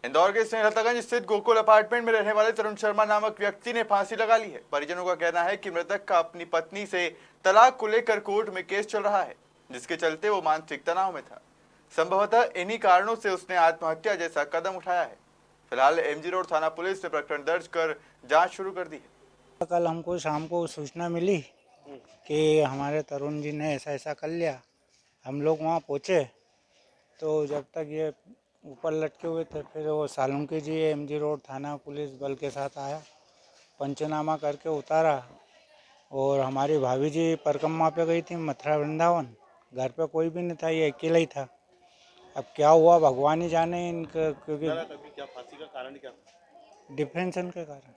इंदौर के स्नेहलतागंज स्थित गोकुल अपार्टमेंट में रहने वाले तरुण शर्मा नामक व्यक्ति ने फांसी लगा ली है। परिजनों का कहना है कि मृतक का अपनी पत्नी से तलाक को लेकर कोर्ट में केस चल रहा है, जिसके चलते वो मानसिक तनाव में था। संभवतः इन्हीं कारणों से उसने आत्महत्या जैसा कदम उठाया है। फिलहाल एमजी रोड थाना पुलिस ने प्रकरण दर्ज कर जाँच शुरू कर दी है। कल हमको शाम को सूचना मिली कि हमारे तरुण जी ने ऐसा ऐसा कर लिया। हम लोग वहाँ पहुँचे तो जब तक ये ऊपर लटके हुए थे, फिर वो सालुंकी जी एमजी रोड थाना पुलिस बल के साथ आया, पंचनामा करके उतारा। और हमारी भाभी जी परिक्रमा पे गई थी मथुरा वृंदावन, घर पे कोई भी नहीं था, ये अकेला ही था। अब क्या हुआ भगवान ही जाने इनका, क्योंकि क्या फांसी का कारण क्या डिफरेंशन के कारण।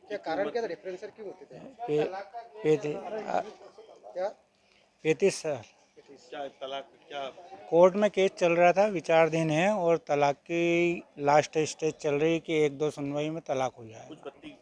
क्या कारण क्या था? डिफरेंसर क्यों होते थे? 35 साल क्या तलाक क्या कोर्ट में केस चल रहा था, विचाराधीन है, और तलाक की लास्ट स्टेज चल रही है कि 1-2 सुनवाई में तलाक हो जाए। कुछ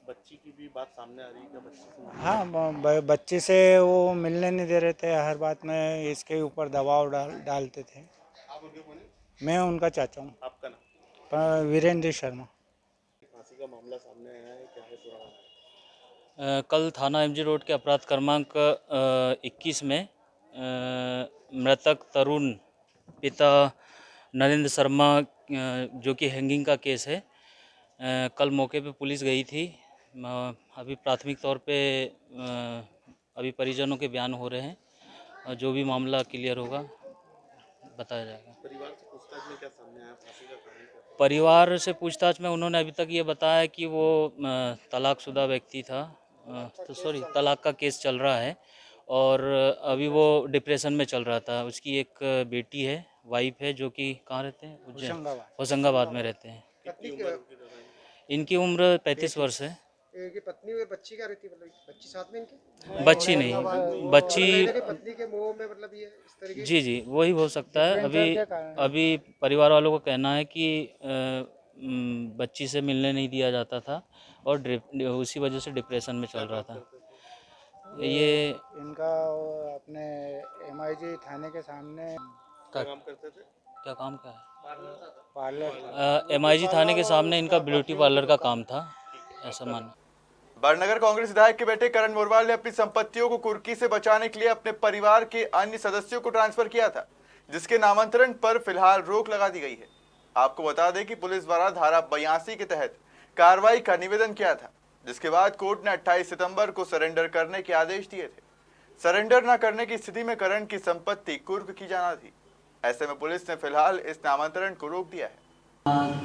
बच्ची की भी बात सामने आ रही है क्या? बच्ची से हाँ, बच्चे से वो मिलने नहीं दे रहे थे, हर बात में इसके ऊपर दबाव डालते थे। आप उनके कौन है? मैं उनका चाचा हूँ, आपका नाम? वीरेंद्र शर्मा। फांसी का मामला सामने आया है, क्या है पूरा मामला? कल थाना एमजी रोड के अपराध क्रमांक 21 में मृतक तरुण पिता नरेंद्र शर्मा जो कि हैंगिंग का केस है, कल मौके पे पुलिस गई थी। अभी प्राथमिक तौर पे अभी परिजनों के बयान हो रहे हैं और जो भी मामला क्लियर होगा बताया जाएगा। परिवार से पूछताछ में क्या सामने आया? फांसी का कारण क्या? परिवार से पूछताछ में उन्होंने अभी तक ये बताया कि वो तलाकशुदा व्यक्ति था, तलाक का केस चल रहा है और अभी वो डिप्रेशन में चल रहा था। उसकी एक बेटी है, वाइफ है, जो कि कहाँ रहते हैं? उज्जैन, होशंगाबाद में रहते हैं। इनकी उम्र 35 वर्ष है। ये पत्नी और बच्ची क्या रहती है? मतलब बच्ची साथ में इनके? बच्ची नहीं, बच्ची पत्नी के मोह में मतलब ये इस तरीके जी वही हो सकता है। अभी परिवार वालों को कहना है कि बच्ची से मिलने नहीं दिया जाता था और उसी वजह से डिप्रेशन में चल रहा था। ये इनका अपने MIG थाने के सामने क्या काम करते थे? क्या काम क्या है? पार्लर MIG थाने के सामने इनका ब्यूटी पार्लर का काम था, ऐसा माना। बड़नगर कांग्रेस विधायक के बेटे करण मोरवाल ने अपनी संपत्तियों को कुर्की से बचाने के लिए अपने परिवार के अन्य सदस्यों को ट्रांसफर किया था, जिसके नामांतरण पर फिलहाल रोक लगा दी गई है। आपको बता दें कि पुलिस द्वारा धारा 82 के तहत कार्रवाई का निवेदन किया था, जिसके बाद कोर्ट ने 28 सितंबर को सरेंडर करने के आदेश दिए थे। सरेंडर न करने की स्थिति में करण की संपत्ति कुर्क की जाना थी। ऐसे में पुलिस ने फिलहाल इस नामांतरण को रोक दिया है।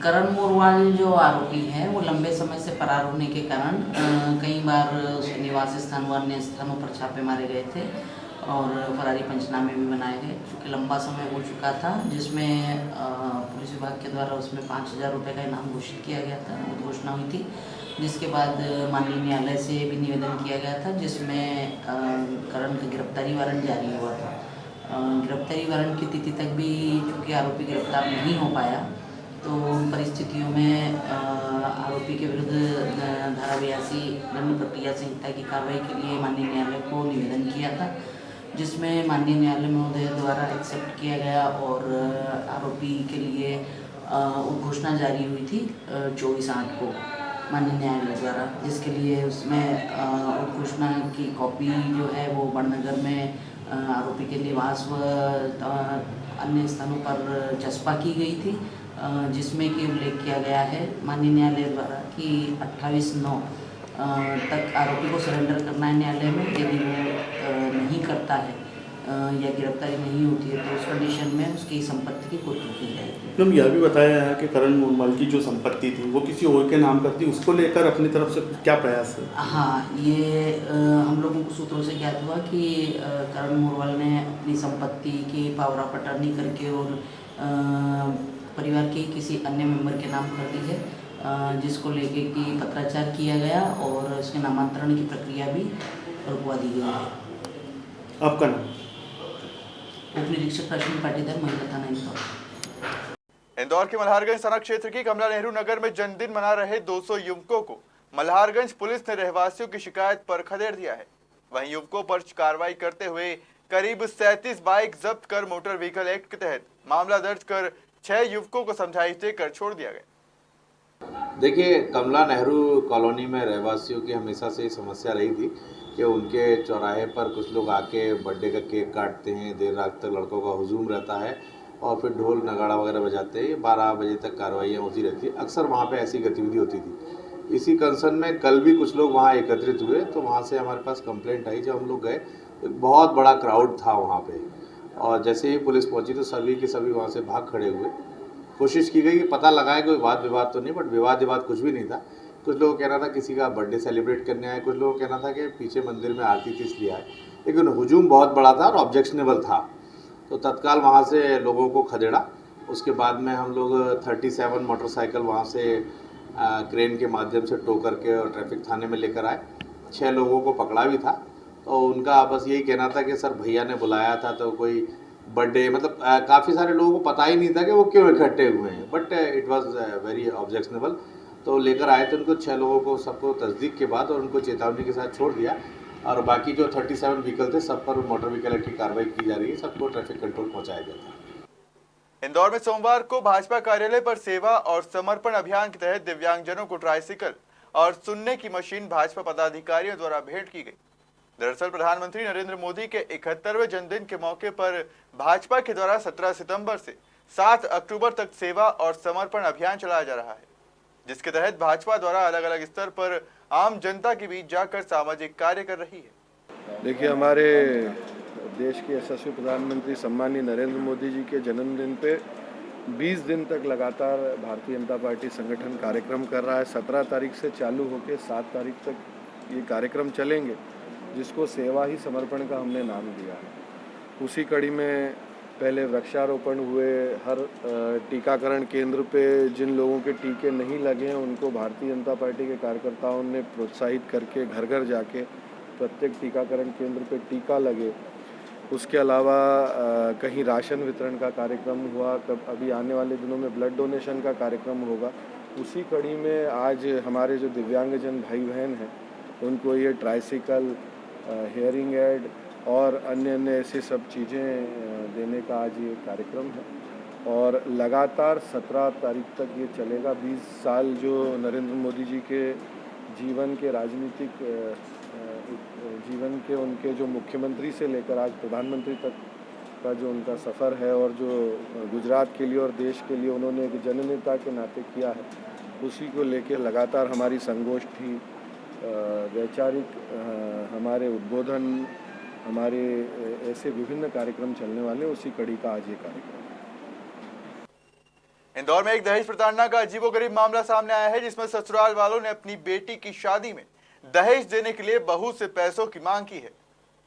करण मोरवाल जो आरोपी है वो लंबे समय से फरार होने के कारण कई बार उसके निवास स्थान व अन्य स्थानों पर छापे मारे गए थे और फरारी पंचनामे भी बनाए गए, क्योंकि लंबा समय हो चुका था, जिसमें पुलिस विभाग के द्वारा उसमें 5,000 रुपये का इनाम घोषित किया गया था, घोषणा हुई थी। जिसके बाद माननीय न्यायालय से भी निवेदन किया गया था, जिसमें करण का गिरफ्तारी वारंट जारी हुआ था। गिरफ्तारी वारंट की तिथि तक भी चूँकि आरोपी गिरफ्तार नहीं हो पाया, तो उन परिस्थितियों में आरोपी के विरुद्ध धारा 82 दंड प्रक्रिया संहिता की कार्रवाई के लिए माननीय न्यायालय को निवेदन किया था, जिसमें माननीय न्यायालय महोदय द्वारा एक्सेप्ट किया गया और आरोपी के लिए घोषणा जारी हुई थी 24/8 को माननीय न्यायालय द्वारा, जिसके लिए उसमें घोषणा की कॉपी जो है वो बड़नगर में आरोपी के निवास व अन्य स्थानों पर चस्पा की गई थी, जिसमें कि उल्लेख किया गया है माननीय न्यायालय द्वारा कि 28/9 तक आरोपी को सरेंडर करना है न्यायालय में। यदि वो नहीं करता है या गिरफ्तारी नहीं होती है तो उस कंडीशन में उसकी संपत्ति की कुर्की की जाएगी। मैम, यह भी बताया है कि करण मोरवाल की जो संपत्ति थी वो किसी और के नाम पर थी, उसको लेकर अपनी तरफ से क्या प्रयास है? हाँ, ये हम लोगों को सूत्रों से ज्ञात हुआ कि करण मोरवाल ने अपनी संपत्ति की पावर ऑफ अटर्नी करके और परिवार के किसी अन्य मेंबर के नाम कर दी है, जिसको लेके कि पत्राचार किया गया और उसके नामांतरण की प्रक्रिया भी रुकवा दी गई है। आपका नाम? उप निरीक्षक प्रश्न पाटीदार, महिला थाना इंदौर। इंदौर के मल्हारगंज थाना क्षेत्र की कमला नेहरू नगर में जन्मदिन मना रहे 200 युवकों को मल्हारगंज पुलिस ने रहवासियों की शिकायत पर खदेड़ दिया है। वहीं युवकों पर कार्रवाई करते हुए करीब 37 बाइक जब्त कर मोटर व्हीकल एक्ट के तहत मामला दर्ज कर 6 युवकों को समझाइश देकर छोड़ दिया गया। देखिए, कमला नेहरू कॉलोनी में रहवासियों की हमेशा से ये समस्या रही थी कि उनके चौराहे पर कुछ लोग आके बर्थडे का केक काटते हैं, देर रात तक लड़कों का हुजूम रहता है और फिर ढोल नगाड़ा वगैरह बजाते हैं। 12 बजे तक कार्रवाइयाँ होती रहती है। अक्सर वहाँ पे ऐसी गतिविधि होती थी। इसी कंसर्न में कल भी कुछ लोग वहाँ एकत्रित हुए, तो वहाँ से हमारे पास कंप्लेंट आई। जब हम लोग गए तो एक बहुत बड़ा क्राउड था वहाँ पे, और जैसे ही पुलिस पहुँची तो सभी के सभी वहाँ से भाग खड़े हुए। कोशिश की गई कि पता लगाए कोई वाद विवाद तो नहीं, बट विवाद कुछ भी नहीं था। कुछ लोगों का कहना था किसी का बर्थडे सेलिब्रेट करने आए, कुछ लोगों का कहना था कि पीछे मंदिर में आरती थी इसलिए आए, लेकिन हुजूम बहुत बड़ा था और ऑब्जेक्शनेबल था। तो तत्काल वहाँ से लोगों को खदेड़ा। उसके बाद में हम लोग 37 मोटरसाइकिल वहाँ से क्रेन के माध्यम से टो करके और ट्रैफिक थाने में लेकर आए। 6 लोगों को पकड़ा भी था। तो उनका बस यही कहना था कि सर भैया ने बुलाया था, तो कोई बर्थडे, मतलब काफ़ी सारे लोगों को पता ही नहीं था कि वो क्यों इकट्ठे हुए हैं, but it was very objectionable. तो लेकर आए थे उनको, 6 लोगों को सबको तस्दीक के बाद और उनको चेतावनी के साथ छोड़ दिया, और बाकी जो 37 व्हीकल थे सब पर मोटर व्हीकल एक्ट की कार्रवाई की जा रही है। सबको ट्रैफिक कंट्रोल पहुँचाया गया था। इंदौर में सोमवार को भाजपा कार्यालय पर सेवा और समर्पण अभियान के तहत दिव्यांगजनों को ट्राइसिकल और सुनने की मशीन भाजपा पदाधिकारियों द्वारा भेंट की गई। दरअसल प्रधानमंत्री नरेंद्र मोदी के 71वें जन्मदिन के मौके पर भाजपा के द्वारा 17 सितंबर से 7 अक्टूबर तक सेवा और समर्पण अभियान चलाया जा रहा है, जिसके तहत भाजपा द्वारा अलग अलग स्तर पर आम जनता के बीच जाकर सामाजिक कार्य कर रही है। देखिए, हमारे देश के यशस्वी प्रधानमंत्री सम्मानीय नरेंद्र मोदी जी के जन्मदिन पे 20 दिन तक लगातार भारतीय जनता पार्टी संगठन कार्यक्रम कर रहा है। 17 तारीख से चालू होकर 7 तारीख तक ये कार्यक्रम चलेंगे, जिसको सेवा ही समर्पण का हमने नाम दिया है। उसी कड़ी में पहले वृक्षारोपण हुए। हर टीकाकरण केंद्र पे जिन लोगों के टीके नहीं लगे हैं उनको भारतीय जनता पार्टी के कार्यकर्ताओं ने प्रोत्साहित करके घर घर जाके प्रत्येक टीकाकरण केंद्र पे टीका लगे। उसके अलावा कहीं राशन वितरण का कार्यक्रम हुआ। अभी आने वाले दिनों में ब्लड डोनेशन का कार्यक्रम होगा। उसी कड़ी में आज हमारे जो दिव्यांगजन भाई बहन हैं उनको ये ट्राइसिकल, हेयरिंग एड और अन्य ऐसी सब चीज़ें देने का आज ये कार्यक्रम है, और लगातार 17 तारीख तक ये चलेगा। 20 साल जो नरेंद्र मोदी जी के जीवन के राजनीतिक जीवन के उनके जो मुख्यमंत्री से लेकर आज प्रधानमंत्री तक का जो उनका सफ़र है, और जो गुजरात के लिए और देश के लिए उन्होंने एक जननेता के नाते किया है, उसी को लेकर लगातार हमारी संगोष्ठी, वैचारिक हमारे उद्बोधन, हमारे ऐसे विभिन्न कार्यक्रम चलने वाले, उसी कड़ी का आज ये कार्यक्रम है। इंदौर में एक दहेज प्रताड़ना का अजीबोगरीब मामला सामने आया है, जिसमें ससुराल वालों ने अपनी बेटी की शादी में दहेज देने के लिए बहू से पैसों की मांग की है।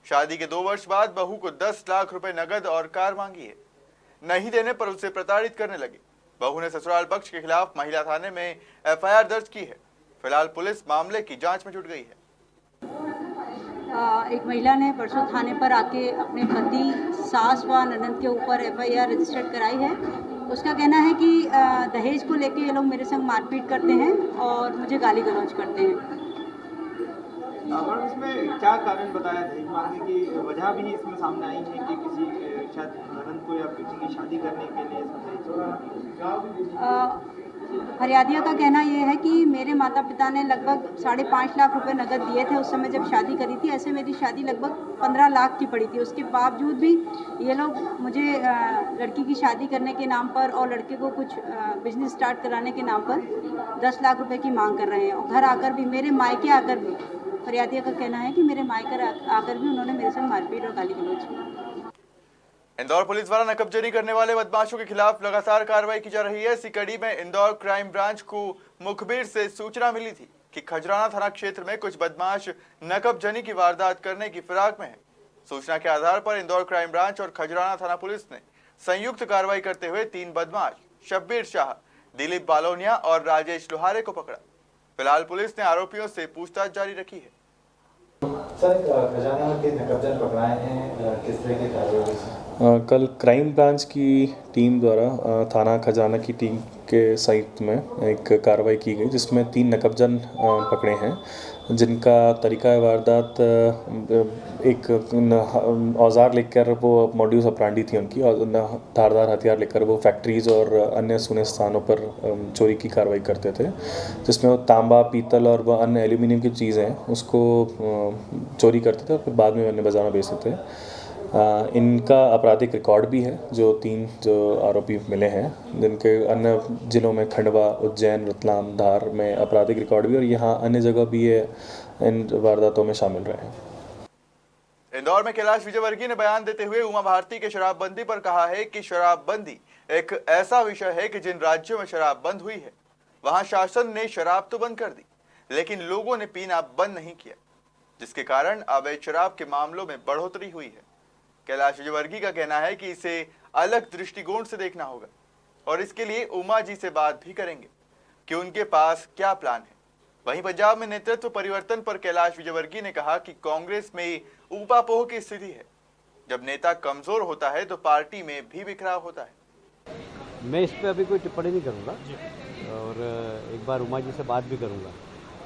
शादी के 2 वर्ष बाद बहू को 10 लाख रुपए नगद और कार मांगी है। नहीं देने पर उसे प्रताड़ित करने लगे। बहू ने ससुराल पक्ष के खिलाफ महिला थाने में FIR दर्ज की है। फिलहाल पुलिस मामले की जांच में जुट गई है। एक महिला ने परसों थाने पर आके अपने पति, सास व ननद के ऊपर FIR रजिस्टर्ड कराई है। उसका कहना है कि दहेज को लेके ये लोग मेरे संग मारपीट करते हैं और मुझे गाली गलौज करते हैं। मैडम, इसमें क्या कारण बताया दहेज मांगने की वजह भी इसमें सामने आई है कि किसी शायद ननद को या बेटी की शादी करने के लिए फरियादिया का कहना यह है कि मेरे माता पिता ने लगभग 5.5 लाख रुपए नगद दिए थे उस समय जब शादी करी थी। ऐसे मेरी शादी लगभग 15 लाख की पड़ी थी। उसके बावजूद भी ये लोग मुझे लड़की की शादी करने के नाम पर और लड़के को कुछ बिजनेस स्टार्ट कराने के नाम पर 10 लाख रुपए की मांग कर रहे हैं। और घर आकर भी, मेरे मायके आकर भी, फरियादिया का कहना है कि मेरे मायके आकर भी उन्होंने मेरे संग मारपीट और गाली गलौज की। इंदौर पुलिस द्वारा नकबजनी करने वाले बदमाशों के खिलाफ लगातार कार्रवाई की जा रही है। इसी कड़ी में इंदौर क्राइम ब्रांच को मुखबिर से सूचना मिली थी कि खजराना थाना क्षेत्र में कुछ बदमाश नकबजनी की वारदात करने की फिराक में है। सूचना के आधार पर इंदौर क्राइम ब्रांच और खजराना थाना पुलिस ने संयुक्त कार्रवाई करते हुए 3 बदमाश शब्बीर शाह, दिलीप बालोनिया और राजेश लोहारे को पकड़ा। फिलहाल पुलिस ने आरोपियों से पूछताछ जारी रखी है। सर, खजाना के नकबजन पकड़ाए हैं, किस तरह की कार्रवाई से? कल क्राइम ब्रांच की टीम द्वारा थाना खजाना की टीम के संयुक्त में एक कार्रवाई की गई, जिसमें 3 नकबजन पकड़े हैं, जिनका तरीका वारदात एक औजार लेकर वो मॉड्यूस ऑपरेंडी थी उनकी, और धारदार हथियार लेकर वो फैक्ट्रीज़ और अन्य सुने स्थानों पर चोरी की कार्रवाई करते थे, जिसमें वो तांबा, पीतल और वह अन्य एल्यूमिनियम की चीज़ें हैं उसको चोरी करते थे और फिर बाद में अन्य बाज़ारों में बेचते थे। इनका आपराधिक रिकॉर्ड भी है, जो 3 जो आरोपी मिले हैं, जिनके अन्य ज़िलों में खंडवा, उज्जैन, रतलाम, धार में आपराधिक रिकॉर्ड भी और यहाँ अन्य जगह भी ये इन वारदातों में शामिल रहे हैं। इंदौर में कैलाश विजयवर्गीय ने बयान देते हुए उमा भारती के शराबबंदी पर कहा है कि शराबबंदी एक ऐसा विषय है कि जिन राज्यों में शराब बंद हुई है वहां शासन ने शराब तो बंद कर दी, लेकिन लोगों ने पीना बंद नहीं किया, जिसके कारण अवैध शराब के मामलों में बढ़ोतरी हुई है। कैलाश विजयवर्गीय का कहना है कि इसे अलग दृष्टिकोण से देखना होगा और इसके लिए उमा जी से बात भी करेंगे कि उनके पास क्या प्लान है। वहीं पंजाब में नेतृत्व परिवर्तन पर कैलाश विजयवर्गीय ने कहा कि कांग्रेस में ऊपापोह की स्थिति है, जब नेता कमजोर होता है तो पार्टी में भी बिखराव होता है। मैं इस पर अभी कोई टिप्पणी नहीं करूँगा और एक बार उमा जी से बात भी करूँगा,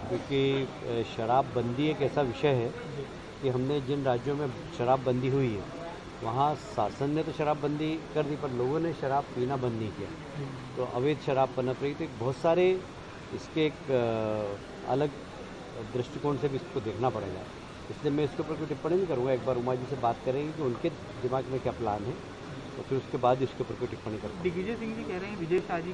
क्योंकि शराबबंदी एक ऐसा विषय है कि हमने जिन राज्यों में शराबबंदी हुई है वहाँ शासन ने तो शराबबंदी कर दी पर लोगों ने शराब पीना बंद नहीं किया, तो अवैध शराब पनप रही। तो बहुत सारे इसके एक अलग दृष्टिकोण से भी इसको देखना पड़ेगा, इसलिए मैं इसके ऊपर कोई टिप्पणी नहीं करूँगा। एक बार उमा जी से बात करेंगे कि उनके दिमाग में क्या प्लान है, तो फिर उसके बाद इसके ऊपर कोई टिप्पणी करूँगा। दिग्विजय सिंह जी कह रहे हैं विजय शाह जी